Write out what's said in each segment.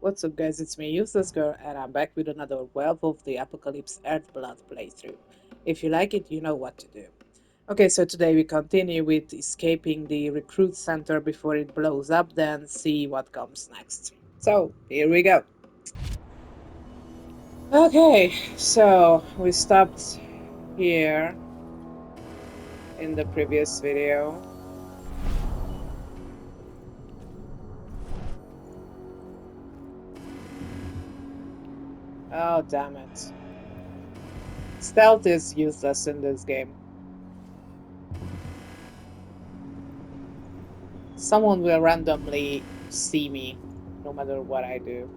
What's up guys, it's me, Useless Girl, and I'm back with another Werewolf the Apocalypse Earthblood playthrough. If you like it, you know what to do. Okay, so today we continue with escaping the recruit center before it blows up, then see what comes next. So, here we go. Okay, so we stopped here in the previous video. Oh, damn it. Stealth is useless in this game. Someone will randomly see me, no matter what I do.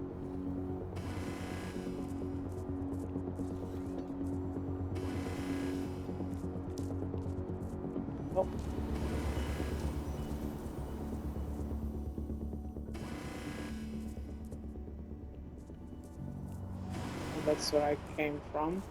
Oh. That's where I came from.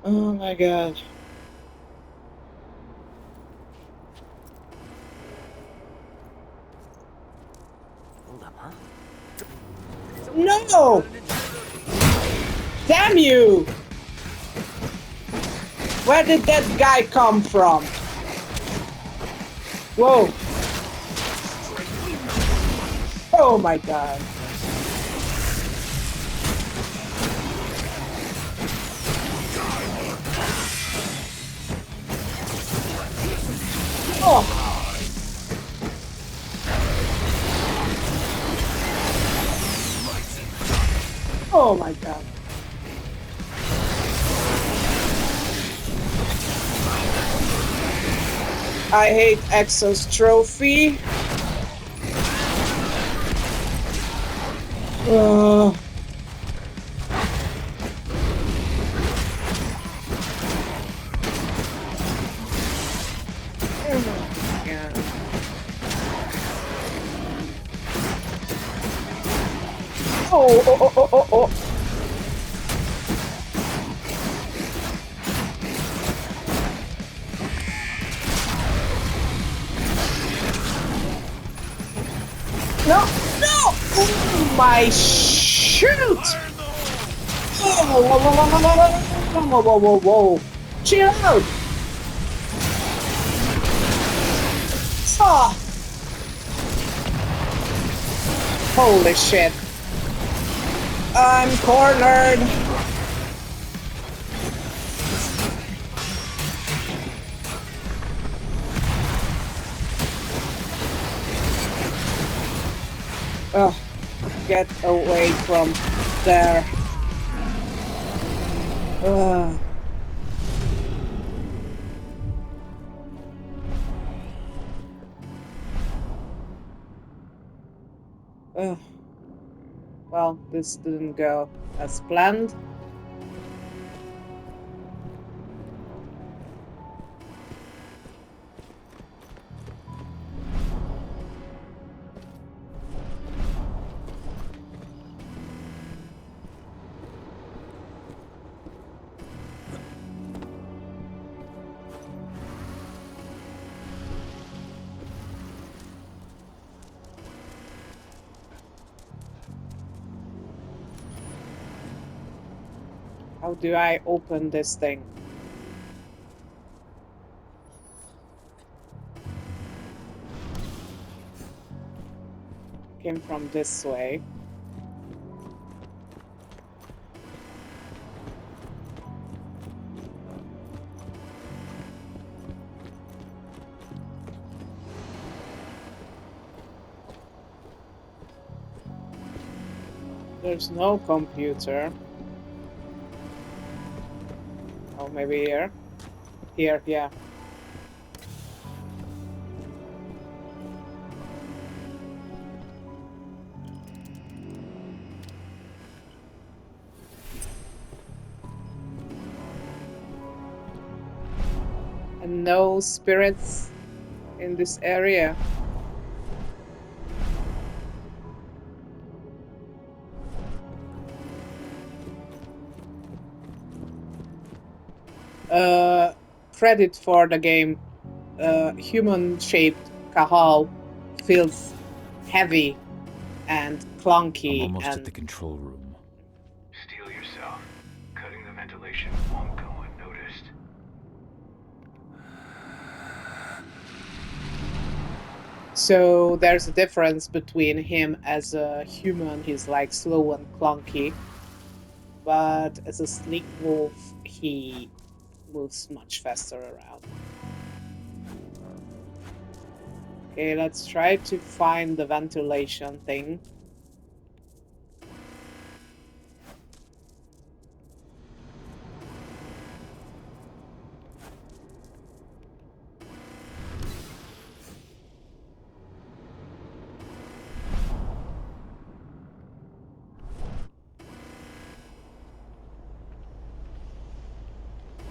Oh my god. No! Damn you! Where did that guy come from? Whoa! Oh my god. Oh! Oh my god. I hate Exo's trophy. Oh my god. Oh. No! No! Oh my shoot! Whoa. Chill out! Ah! Holy shit. I'm cornered! Oh, get away from there. Ugh. Ugh. Well, this didn't go as planned. How do I open this thing? Came from this way. There's no computer. Oh, maybe here. Here, yeah. And no spirits in this area. Credit for the game. Human-shaped Kahal feels heavy and clunky. I'm almost and at the control room. Steel yourself. Cutting the ventilation won't go unnoticed. So there's a difference between him as a human, he's like slow and clunky, but as a sleek wolf, he moves much faster around. Okay, let's try to find the ventilation thing.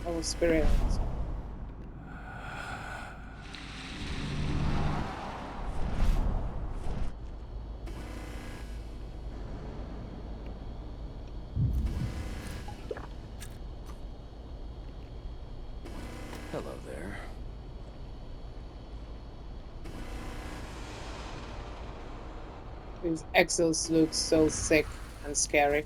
Oh, spirit. Hello there. His exos look so sick and scary.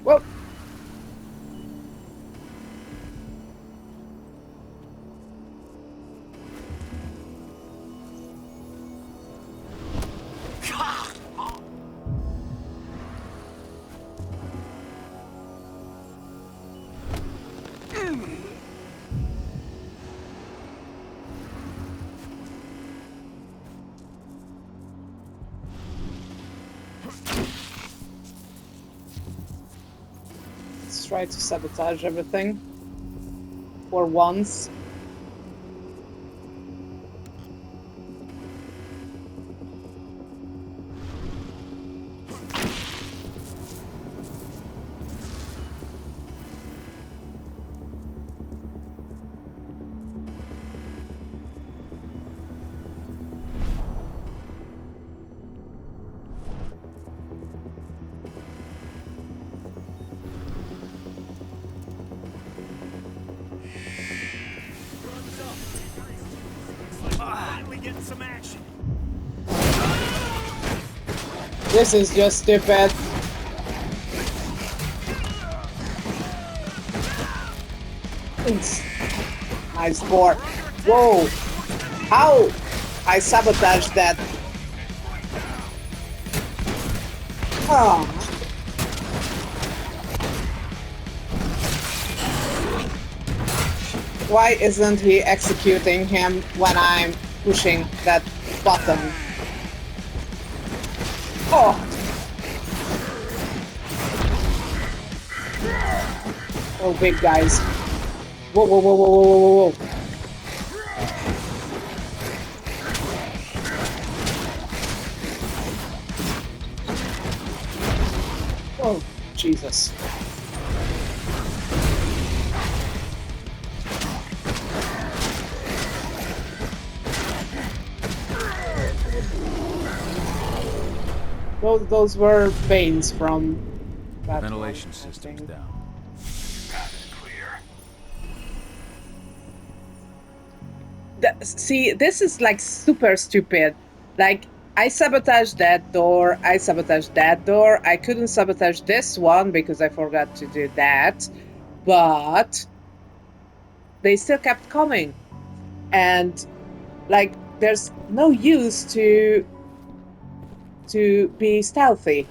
Whoa! Let's try to sabotage everything for once. Finally getting some action. This is just stupid. Nice board. Whoa! How? I sabotaged that. Oh. Why isn't he executing him when I'm pushing that button? Oh! Oh, big guys. Whoa, whoa, whoa, whoa, whoa, whoa, whoa. Oh, Jesus. Those were veins from that Ventilation one, I system's think. down. Path is clear. See, this is like super stupid. Like, I sabotaged that door. I sabotaged that door. I couldn't sabotage this one because I forgot to do that. But they still kept coming. And like, there's no use to be stealthy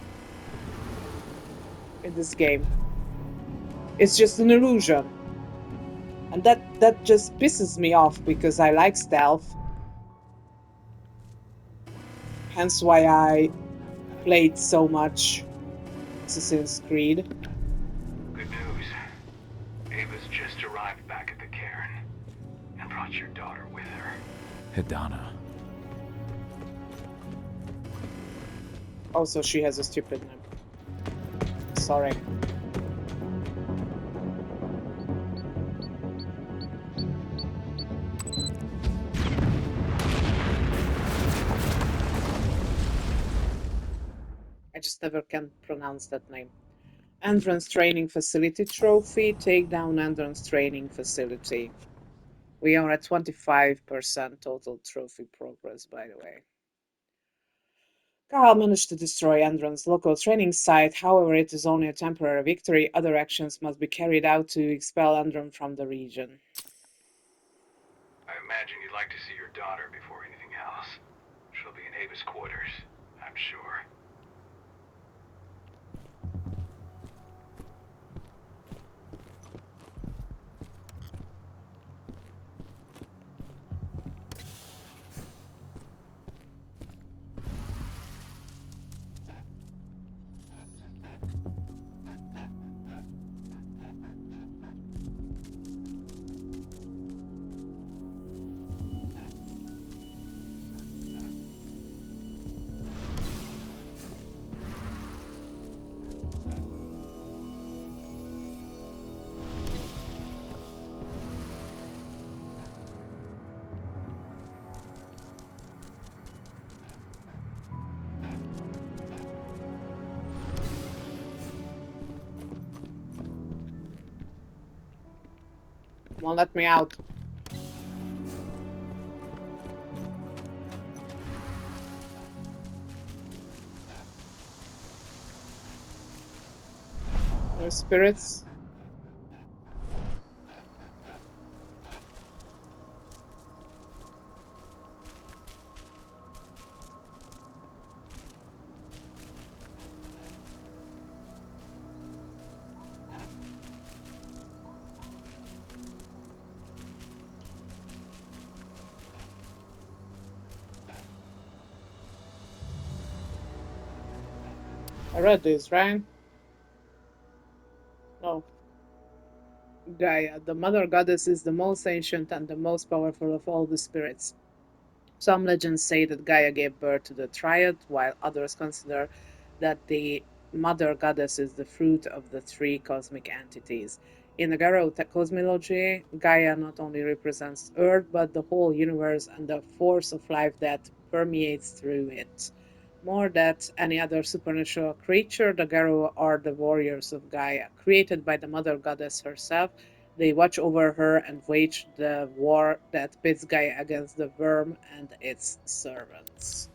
in this game. It's just an illusion. And that just pisses me off because I like stealth. Hence why I played so much Assassin's Creed. Good news. Ava's just arrived back at the cairn and brought your daughter with her. Hidana. Also, she has a stupid name. Sorry. I just never can pronounce that name. Entrance Training Facility Trophy. Take down Entrance Training Facility. We are at 25% total trophy progress, by the way. Carl managed to destroy Endron's local training site. However, it is only a temporary victory. Other actions must be carried out to expel Endron from the region. I imagine you'd like to see your daughter before anything else. She'll be in Ava's quarters, I'm sure. Won't let me out. No spirits. I read this, right? No. Gaia, the mother goddess, is the most ancient and the most powerful of all the spirits. Some legends say that Gaia gave birth to the Triad, while others consider that the Mother Goddess is the fruit of the three cosmic entities. In the Garo cosmology, Gaia not only represents Earth, but the whole universe and the force of life that permeates through it. More than any other supernatural creature, the Garo are the warriors of Gaia, created by the Mother Goddess herself. They watch over her and wage the war that pits Gaia against the worm and its servants.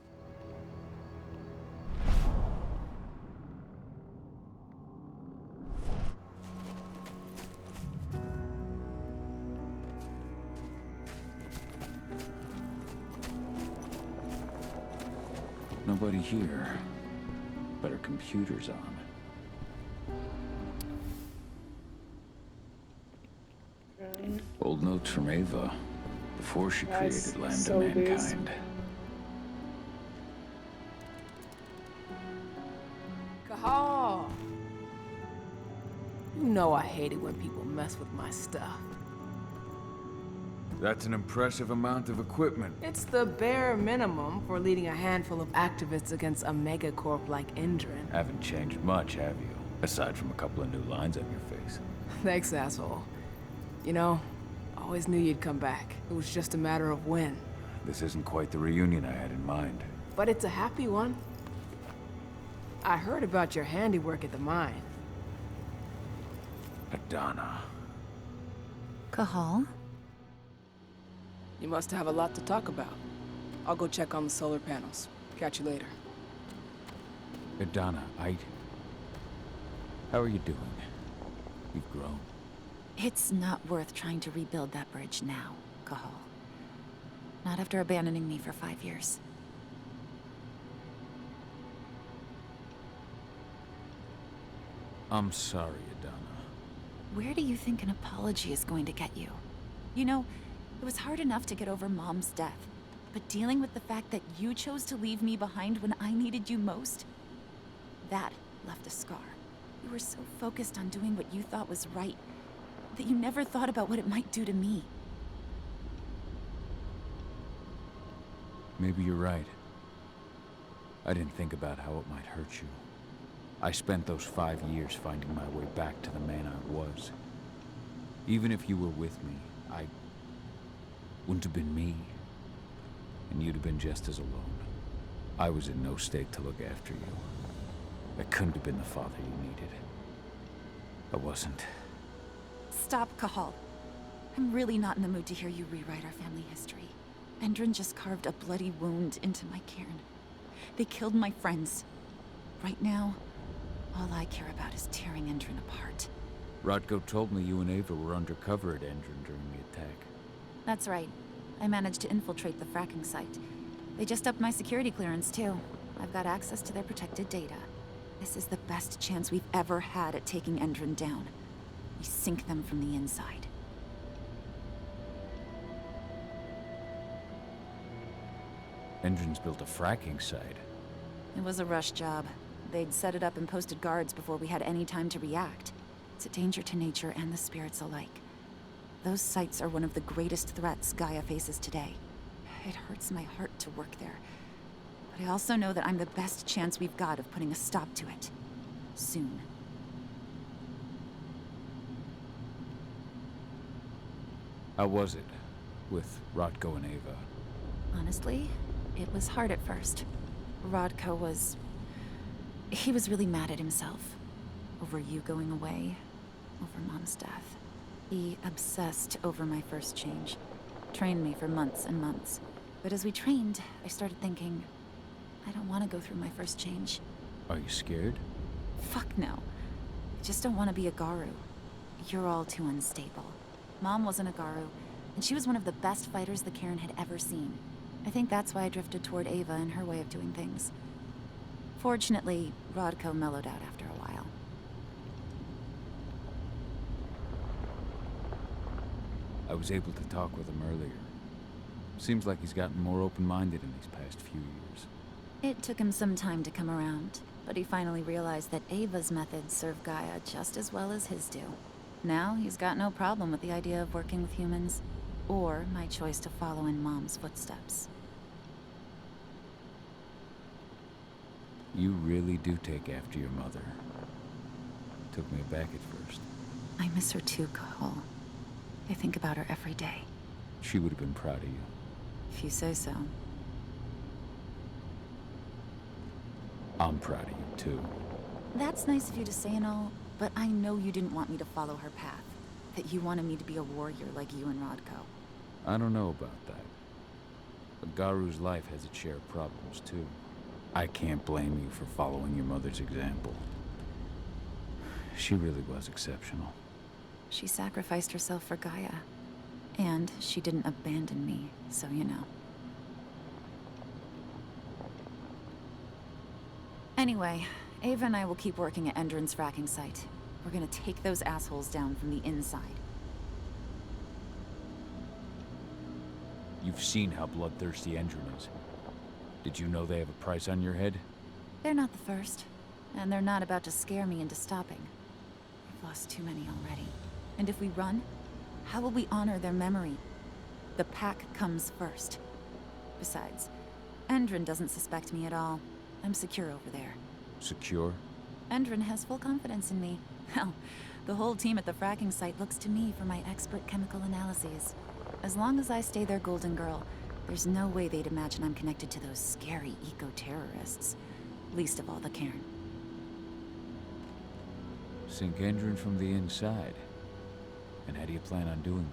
Nobody here. Better computers on. Okay. Old notes from Ava. Before she Guys, created land and so these. mankind. Kahal! You know I hate it when people mess with my stuff. That's an impressive amount of equipment. It's the bare minimum for leading a handful of activists against a megacorp like Indran. Haven't changed much, have you? Aside from a couple of new lines on your face. Thanks, asshole. You know, always knew you'd come back. It was just a matter of when. This isn't quite the reunion I had in mind. But it's a happy one. I heard about your handiwork at the mine. Adana. Kahal? You must have a lot to talk about. I'll go check on the solar panels. Catch you later. Donna, how are you doing? You've grown. It's not worth trying to rebuild that bridge now, Cahal. Not after abandoning me for 5 years. I'm sorry, Adana. Where do you think an apology is going to get you? You know, it was hard enough to get over Mom's death, but dealing with the fact that you chose to leave me behind when I needed you most? That left a scar. You were so focused on doing what you thought was right, that you never thought about what it might do to me. Maybe you're right. I didn't think about how it might hurt you. I spent those 5 years finding my way back to the man I was. Even if you were with me, I wouldn't have been me. And you'd have been just as alone. I was in no state to look after you. I couldn't have been the father you needed. I wasn't. Stop, Cahal. I'm really not in the mood to hear you rewrite our family history. Endron just carved a bloody wound into my cairn. They killed my friends. Right now, all I care about is tearing Endron apart. Rodko told me you and Ava were undercover at Endron during the attack. That's right. I managed to infiltrate the fracking site. They just upped my security clearance, too. I've got access to their protected data. This is the best chance we've ever had at taking Endron down. We sink them from the inside. Endron's built a fracking site. It was a rush job. They'd set it up and posted guards before we had any time to react. It's a danger to nature and the spirits alike. Those sites are one of the greatest threats Gaia faces today. It hurts my heart to work there. But I also know that I'm the best chance we've got of putting a stop to it. Soon. How was it with Rodko and Ava? Honestly, it was hard at first. Rodko was... he was really mad at himself. Over you going away. Over Mom's death. He obsessed over my first change. Trained me for months and months. But as we trained, I started thinking, I don't want to go through my first change. Are you scared? Fuck no. I just don't want to be a Garu. You're all too unstable. Mom wasn't a Garu, and she was one of the best fighters the Cairn had ever seen. I think that's why I drifted toward Ava and her way of doing things. Fortunately, Rodko mellowed out after a while. I was able to talk with him earlier. Seems like he's gotten more open-minded in these past few years. It took him some time to come around, but he finally realized that Ava's methods serve Gaia just as well as his do. Now he's got no problem with the idea of working with humans, or my choice to follow in Mom's footsteps. You really do take after your mother. Took me aback at first. I miss her too, Cahal. I think about her every day. She would have been proud of you. If you say so. I'm proud of you, too. That's nice of you to say and all, but I know you didn't want me to follow her path. That you wanted me to be a warrior like you and Rodko. I don't know about that. A Garu's life has its share of problems, too. I can't blame you for following your mother's example. She really was exceptional. She sacrificed herself for Gaia. And she didn't abandon me, so you know. Anyway, Ava and I will keep working at Endron's fracking site. We're gonna take those assholes down from the inside. You've seen how bloodthirsty Endron is. Did you know they have a price on your head? They're not the first, and they're not about to scare me into stopping. We've lost too many already. And if we run, how will we honor their memory? The pack comes first. Besides, Endron doesn't suspect me at all. I'm secure over there. Secure? Endron has full confidence in me. Hell, the whole team at the fracking site looks to me for my expert chemical analyses. As long as I stay their golden girl, there's no way they'd imagine I'm connected to those scary eco-terrorists. Least of all the Cairn. Sink Endron from the inside. And how do you plan on doing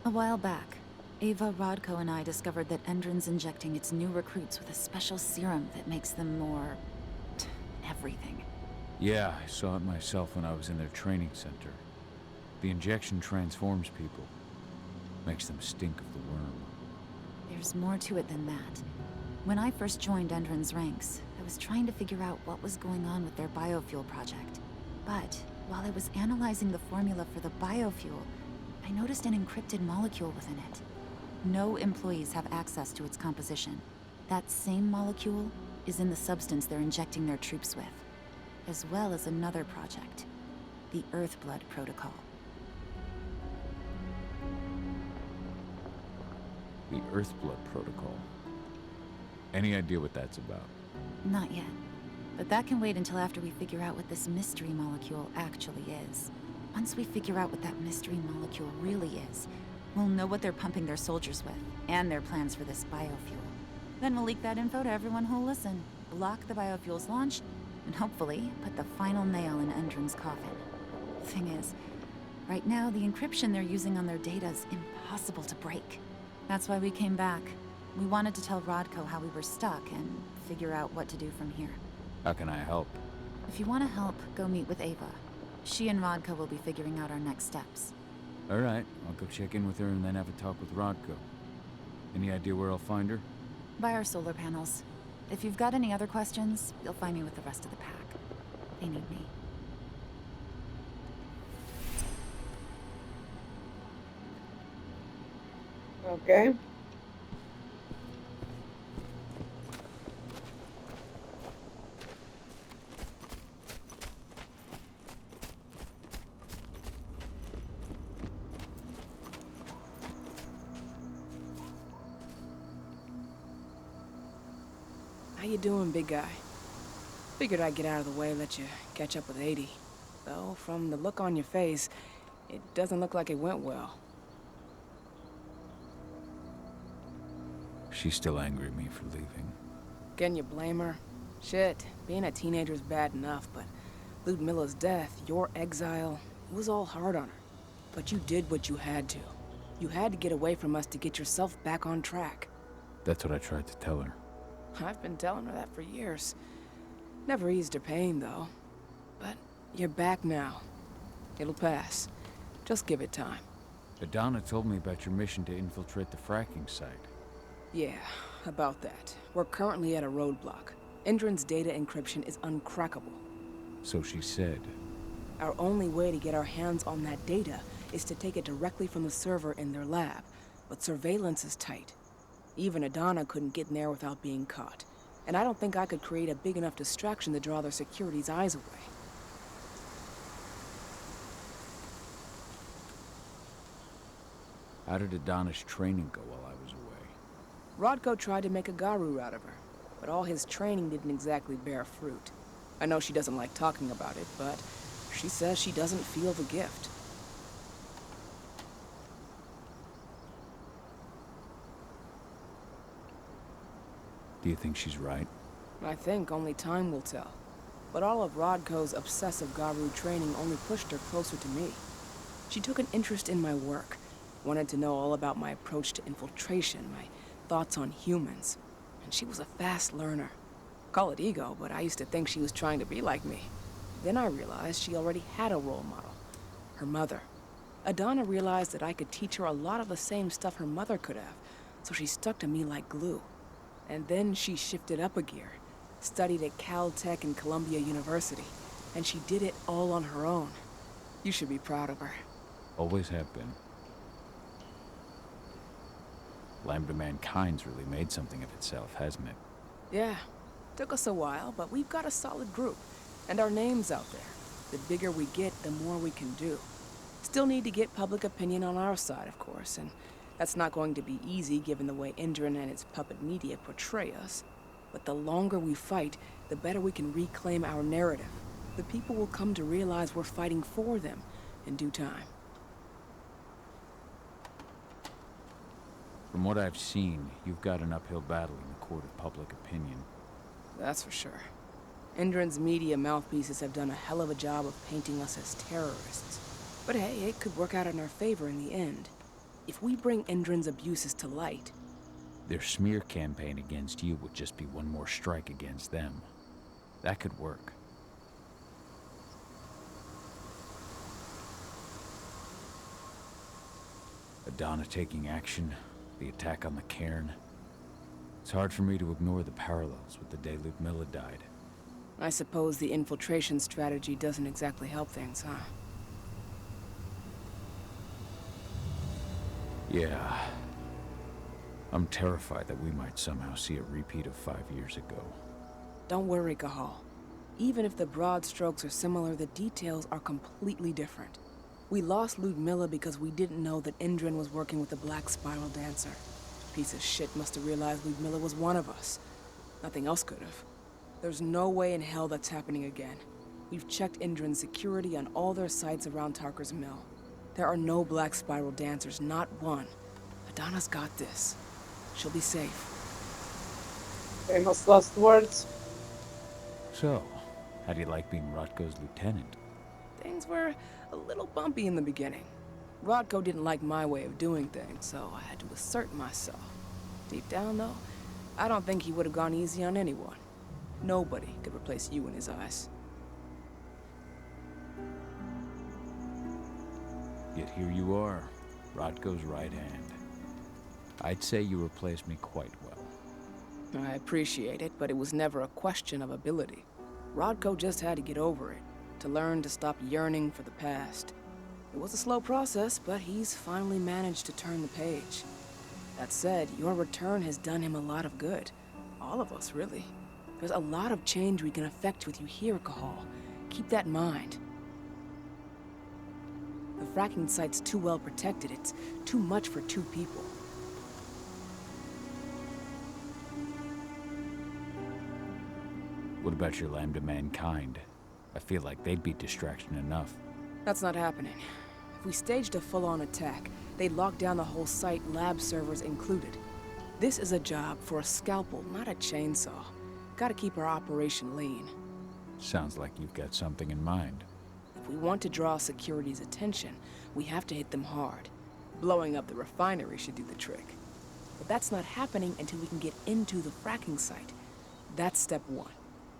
that? A while back, Ava, Rodko, and I discovered that Endron's injecting its new recruits with a special serum that makes them more... everything. Yeah, I saw it myself when I was in their training center. The injection transforms people. Makes them stink of the worm. There's more to it than that. When I first joined Endron's ranks, I was trying to figure out what was going on with their biofuel project. But while I was analyzing the formula for the biofuel, I noticed an encrypted molecule within it. No employees have access to its composition. That same molecule is in the substance they're injecting their troops with, as well as another project, the Earthblood protocol. The Earthblood protocol. Any idea what that's about? Not yet. But that can wait until after we figure out what this mystery molecule actually is. Once we figure out what that mystery molecule really is, we'll know what they're pumping their soldiers with, and their plans for this biofuel. Then we'll leak that info to everyone who'll listen, block the biofuel's launch, and hopefully put the final nail in Endron's coffin. Thing is, right now the encryption they're using on their data is impossible to break. That's why we came back. We wanted to tell Rodko how we were stuck and figure out what to do from here. How can I help? If you want to help, go meet with Ava. She and Rodko will be figuring out our next steps. Alright, I'll go check in with her and then have a talk with Rodko. Any idea where I'll find her? By our solar panels. If you've got any other questions, you'll find me with the rest of the pack. They need me. Okay. How you doing, big guy? Figured I'd get out of the way, let you catch up with 80. Though, from the look on your face, it doesn't look like it went well. She's still angry at me for leaving. Can you blame her? Shit, being a teenager's bad enough, but Ludmilla's death, your exile, it was all hard on her. But you did what you had to. You had to get away from us to get yourself back on track. That's what I tried to tell her. I've been telling her that for years. Never eased her pain, though. But you're back now. It'll pass. Just give it time. Adana told me about your mission to infiltrate the fracking site. Yeah, about that. We're currently at a roadblock. Endron's data encryption is uncrackable. So she said. Our only way to get our hands on that data is to take it directly from the server in their lab. But surveillance is tight. Even Adana couldn't get in there without being caught. And I don't think I could create a big enough distraction to draw their security's eyes away. How did Adana's training go while I was away? Rodko tried to make a Garu out of her, but all his training didn't exactly bear fruit. I know she doesn't like talking about it, but she says she doesn't feel the gift. Do you think she's right? I think only time will tell. But all of Rodko's obsessive Garu training only pushed her closer to me. She took an interest in my work, wanted to know all about my approach to infiltration, my thoughts on humans. And she was a fast learner. Call it ego, but I used to think she was trying to be like me. Then I realized she already had a role model, her mother. Adana realized that I could teach her a lot of the same stuff her mother could have, so she stuck to me like glue. And then she shifted up a gear, studied at Caltech and Columbia University, and she did it all on her own. You should be proud of her. Always have been. Lambda Mankind's really made something of itself, hasn't it? Yeah, took us a while, but we've got a solid group, and our name's out there. The bigger we get, the more we can do. Still need to get public opinion on our side, of course, and that's not going to be easy given the way Endron and its puppet media portray us. But the longer we fight, the better we can reclaim our narrative. The people will come to realize we're fighting for them in due time. From what I've seen, you've got an uphill battle in the court of public opinion. That's for sure. Endron's media mouthpieces have done a hell of a job of painting us as terrorists. But hey, it could work out in our favor in the end. If we bring Indrin's abuses to light, Their smear campaign against you would just be one more strike against them. That could work. Adana taking action, the attack on the cairn. It's hard for me to ignore the parallels with the day Ludmilla died. I suppose the infiltration strategy doesn't exactly help things, huh? Yeah. I'm terrified that we might somehow see a repeat of 5 years ago. Don't worry, Cahal. Even if the broad strokes are similar, the details are completely different. We lost Ludmilla because we didn't know that Indrin was working with the Black Spiral Dancer. Piece of shit must have realized Ludmilla was one of us. Nothing else could have. There's no way in hell that's happening again. We've checked Indrin's security on all their sites around Tarker's Mill. There are no Black Spiral Dancers, not one. Adana's got this. She'll be safe. Famous last words. So, how do you like being Rotko's lieutenant? Things were a little bumpy in the beginning. Rodko didn't like my way of doing things, so I had to assert myself. Deep down, though, I don't think he would have gone easy on anyone. Nobody could replace you in his eyes. Yet here you are, Rotko's right hand. I'd say you replaced me quite well. I appreciate it, but it was never a question of ability. Rodko just had to get over it, to learn to stop yearning for the past. It was a slow process, but he's finally managed to turn the page. That said, your return has done him a lot of good. All of us, really. There's a lot of change we can effect with you here, Cahal. Keep that in mind. The fracking site's too well protected. It's too much for 2 people. What about your Lambda Mankind? I feel like they'd be distraction enough. That's not happening. If we staged a full-on attack, they'd lock down the whole site, lab servers included. This is a job for a scalpel, not a chainsaw. Gotta keep our operation lean. Sounds like you've got something in mind. If we want to draw security's attention, we have to hit them hard. Blowing up the refinery should do the trick. But that's not happening until we can get into the fracking site. That's step 1.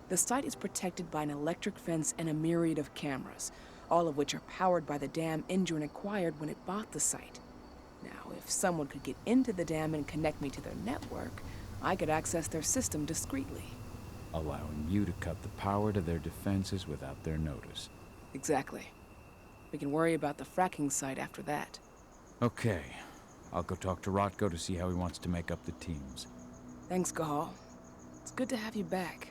The site is protected by an electric fence and a myriad of cameras, all of which are powered by the dam Indrin acquired when it bought the site. Now, if someone could get into the dam and connect me to their network, I could access their system discreetly. Allowing you to cut the power to their defenses without their notice. Exactly. We can worry about the fracking site after that. Okay. I'll go talk to Rotko to see how he wants to make up the teams. Thanks, Cahal. It's good to have you back.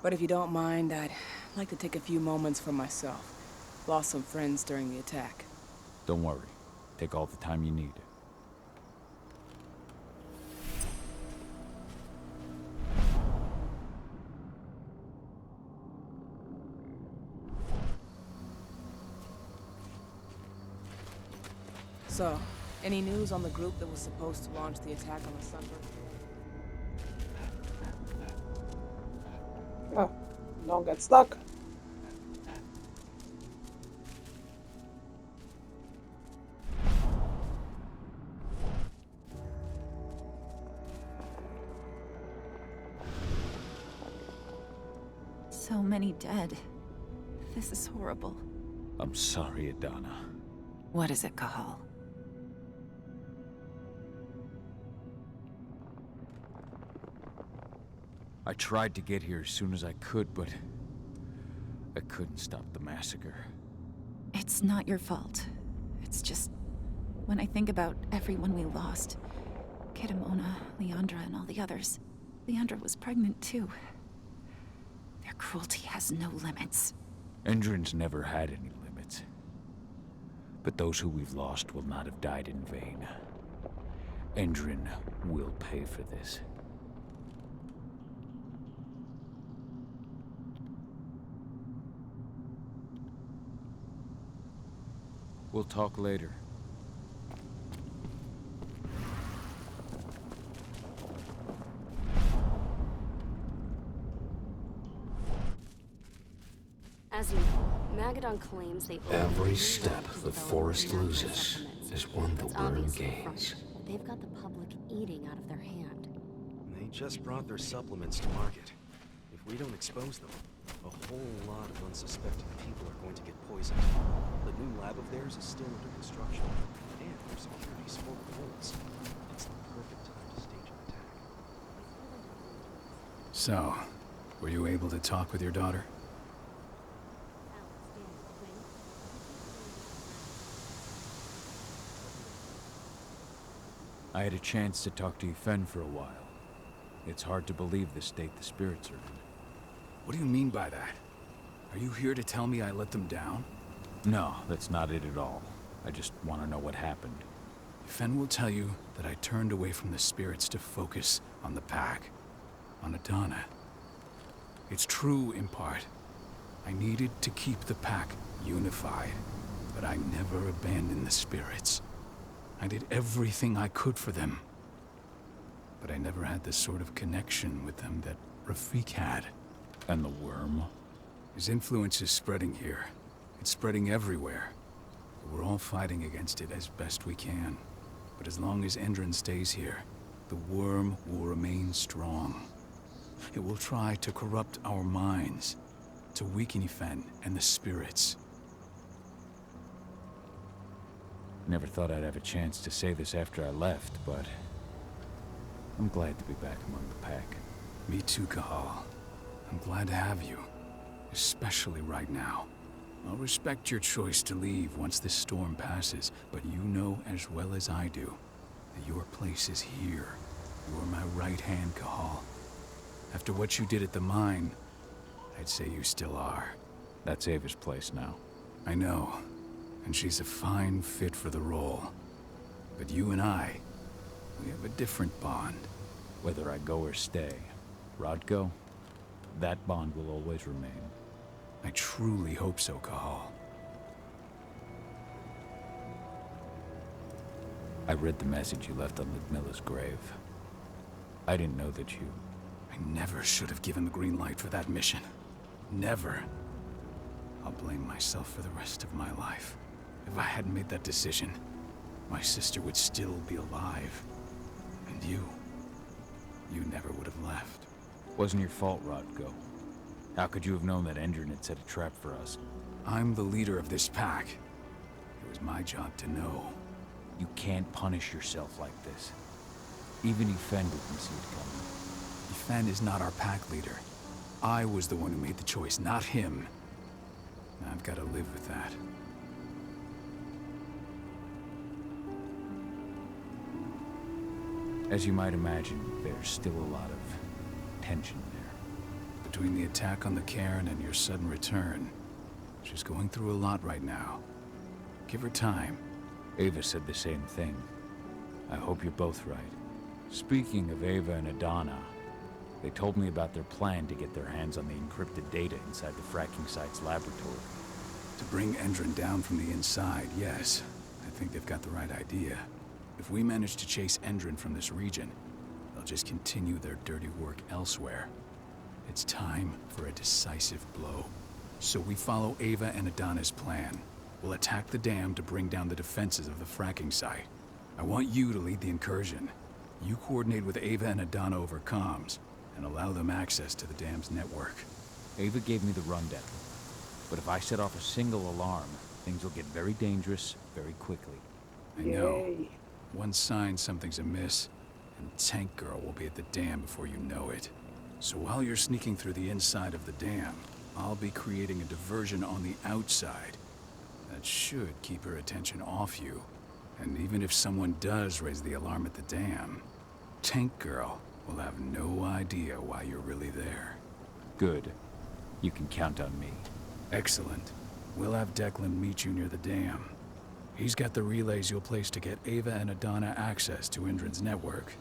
But if you don't mind, I'd like to take a few moments for myself. Lost some friends during the attack. Don't worry. Take all the time you need. So, any news on the group that was supposed to launch the attack on the Sunbird? Oh, don't get stuck. So many dead. This is horrible. I'm sorry, Adana. What is it, Cahal? I tried to get here as soon as I could, but I couldn't stop the massacre. It's not your fault. It's just... when I think about everyone we lost... Kitamona, Leandra, and all the others... Leandra was pregnant, too. Their cruelty has no limits. Endrin's never had any limits. But those who we've lost will not have died in vain. Endrin will pay for this. We'll talk later. As you know, Magadon claims they Every step the forest loses, is one the It's worm obviously gains. front. They've got the public eating out of their hand. They just brought their supplements to market. If we don't expose them, a whole lot of unsuspecting people are going to get poisoned. The new lab of theirs is still under construction, and their security's full of holes. It's the perfect time to stage an attack. So, were you able to talk with your daughter? I had a chance to talk to Yfen for a while. It's hard to believe the state the spirits are in. What do you mean by that? Are you here to tell me I let them down? No, that's not it at all. I just want to know what happened. Yfen will tell you that I turned away from the spirits to focus on the pack, on Adana. It's true in part. I needed to keep the pack unified, but I never abandoned the spirits. I did everything I could for them. But I never had the sort of connection with them that Rafik had. And the worm? His influence is spreading here. It's spreading everywhere. We're all fighting against it as best we can. But as long as Endron stays here, the worm will remain strong. It will try to corrupt our minds, to weaken Yfen and the spirits. Never thought I'd have a chance to say this after I left, but I'm glad to be back among the pack. Me too, Cahal. I'm glad to have you, especially right now. I'll respect your choice to leave once this storm passes, but you know as well as I do that your place is here. You are my right hand, Cahal. After what you did at the mine, I'd say you still are. That's Ava's place now. I know, and she's a fine fit for the role. But you and I, we have a different bond. Whether I go or stay, Rodko, that bond will always remain. I truly hope so, Cahal. I read the message you left on Ludmilla's grave. I didn't know that you... I never should have given the green light for that mission. Never. I'll blame myself for the rest of my life. If I hadn't made that decision, my sister would still be alive. And you never would have left. Wasn't your fault, Rodko. How could you have known that Endron had set a trap for us? I'm the leader of this pack. It was my job to know. You can't punish yourself like this. Even Yfen didn't see it coming. Yfen is not our pack leader. I was the one who made the choice, not him. I've got to live with that. As you might imagine, there's still a lot of tension there. Between the attack on the cairn and your sudden return, she's going through a lot right now. Give her time. Ava said the same thing. I hope you're both right. Speaking of Ava and Adana, they told me about their plan to get their hands on the encrypted data inside the fracking site's laboratory. To bring Endron down from the inside, yes. I think they've got the right idea. If we manage to chase Endron from this region, they'll just continue their dirty work elsewhere. It's time for a decisive blow. So we follow Ava and Adana's plan. We'll attack the dam to bring down the defenses of the fracking site. I want you to lead the incursion. You coordinate with Ava and Adana over comms, and allow them access to the dam's network. Ava gave me the rundown. But if I set off a single alarm, things will get very dangerous very quickly. I know. One sign something's amiss, and Tank Girl will be at the dam before you know it. So while you're sneaking through the inside of the dam, I'll be creating a diversion on the outside. That should keep her attention off you. And even if someone does raise the alarm at the dam, Tank Girl will have no idea why you're really there. Good. You can count on me. Excellent. We'll have Declan meet you near the dam. He's got the relays you'll place to get Ava and Adana access to Endron's network.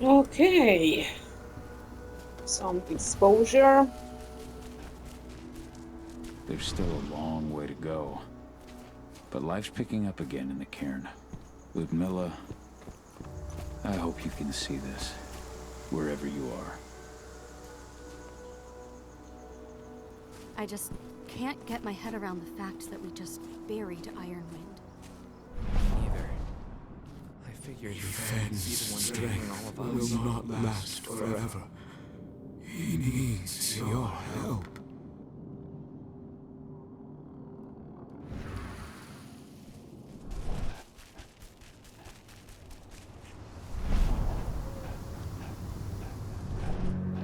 Okay. Some exposure. There's still a long way to go. But life's picking up again in the cairn. Ludmilla, I hope you can see this, wherever you are. I just can't get my head around the fact that we just buried Ironwind. Neither. I figured you'd be the one carrying all of us. Will not last forever. He needs your help.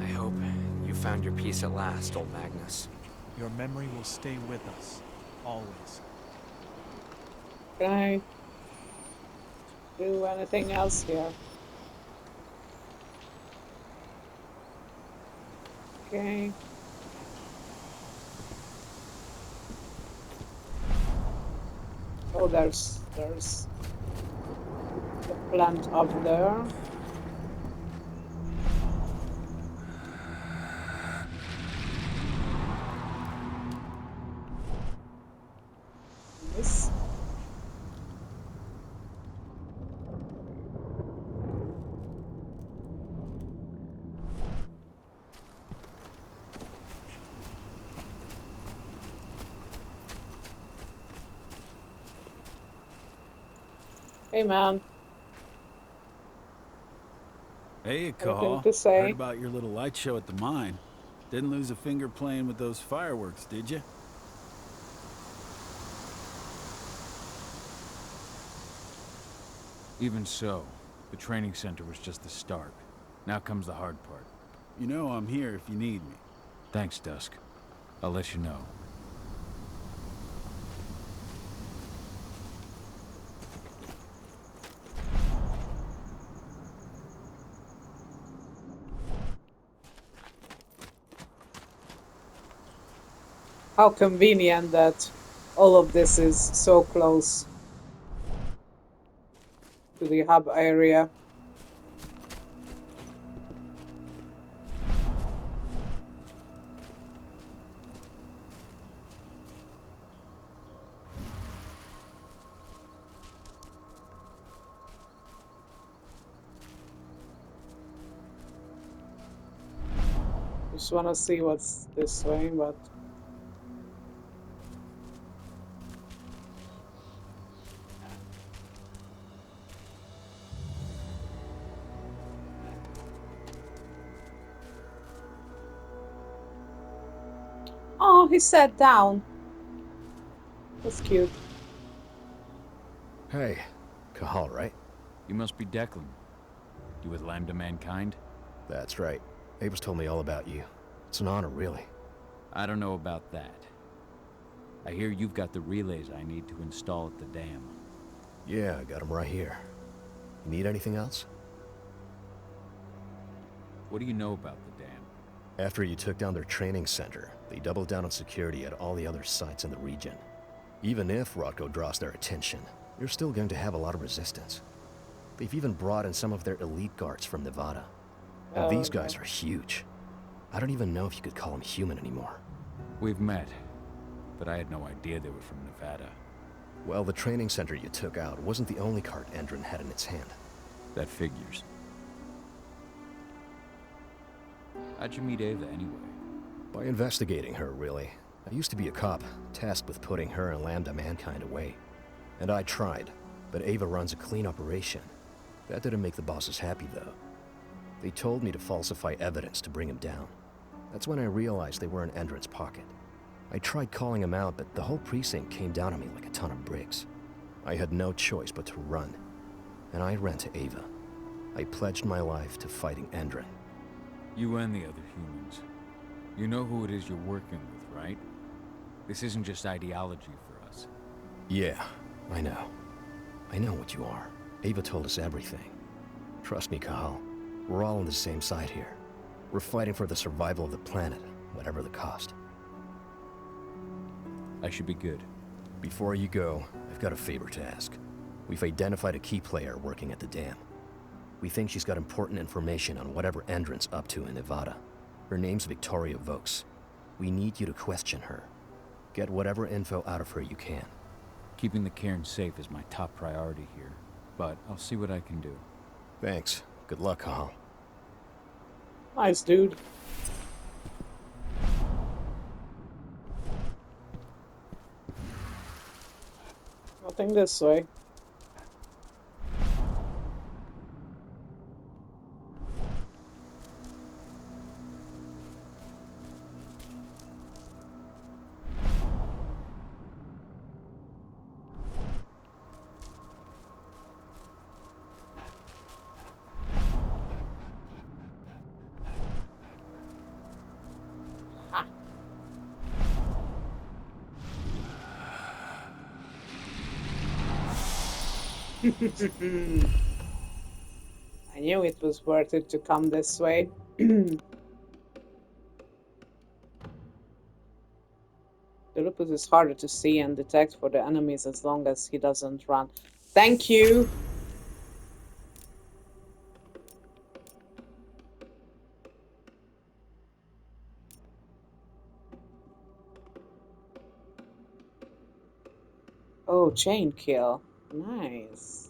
I hope you found your peace at last, old Magnus. Your memory will stay with us, always. Can I do anything else here? Okay. Oh, there's the plant up there. This. Hey, man. Hey, Anything Cahal. to say? Heard about your little light show at the mine. Didn't lose a finger playing with those fireworks, did you? Even so, the training center was just the start. Now comes the hard part. You know I'm here if you need me. Thanks, Dusk. I'll let you know. How convenient that all of this is so close to the hub area. Just want to see what's this way, but oh, he sat down. That's cute. Hey, Cahal, right? You must be Declan. You with Lambda Mankind? That's right. Ava's told me all about you. It's an honor, really. I don't know about that. I hear you've got the relays I need to install at the dam. Yeah, I got them right here. You need anything else? What do you know about the dam? After you took down their training center, they doubled down on security at all the other sites in the region. Even if Rodko draws their attention, you're still going to have a lot of resistance. They've even brought in some of their elite guards from Nevada. And these guys are huge. I don't even know if you could call them human anymore. We've met, but I had no idea they were from Nevada. Well, the training center you took out wasn't the only card Endron had in its hand. That figures. How'd you meet Ava anyway? By investigating her, really. I used to be a cop, tasked with putting her and Lambda Mankind away. And I tried, but Ava runs a clean operation. That didn't make the bosses happy, though. They told me to falsify evidence to bring him down. That's when I realized they were in Endron's pocket. I tried calling him out, but the whole precinct came down on me like a ton of bricks. I had no choice but to run. And I ran to Ava. I pledged my life to fighting Endron. You and the other humans. You know who it is you're working with, right? This isn't just ideology for us. Yeah, I know. I know what you are. Ava told us everything. Trust me, Cahal. We're all on the same side here. We're fighting for the survival of the planet, whatever the cost. I should be good. Before you go, I've got a favor to ask. We've identified a key player working at the dam. We think she's got important information on whatever Endron's up to in Nevada. Her name's Victoria Vokes. We need you to question her. Get whatever info out of her you can. Keeping the cairn safe is my top priority here, but I'll see what I can do. Thanks. Good luck, Cahal. Nice, dude. Nothing this way. I knew it was worth it to come this way. The lupus is harder to see and detect for the enemies as long as he doesn't run. Thank you! Oh, chain kill. Nice.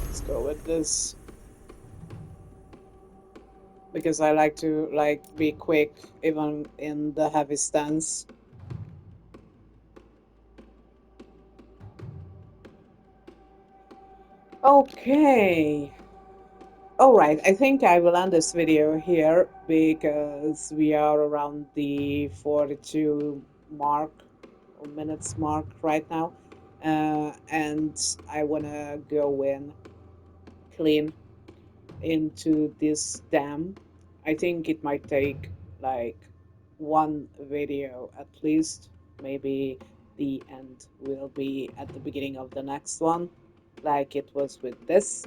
Let's go with this. Because I like to be quick even in the heavy stance. Okay. Alright, I think I will end this video here because we are around the 42 mark or minutes mark right now. And I wanna go in clean into this dam. I think it might take like one video at least. Maybe the end will be at the beginning of the next one, like it was with this.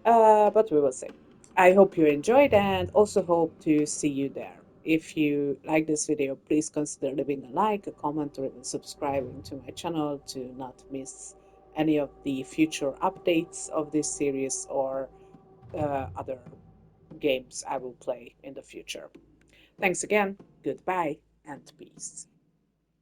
But we will see. I hope you enjoyed and also hope to see you there. If you like this video, please consider leaving a like, a comment, or even subscribing to my channel to not miss any of the future updates of this series or other games I will play in the future. Thanks again, goodbye, and peace.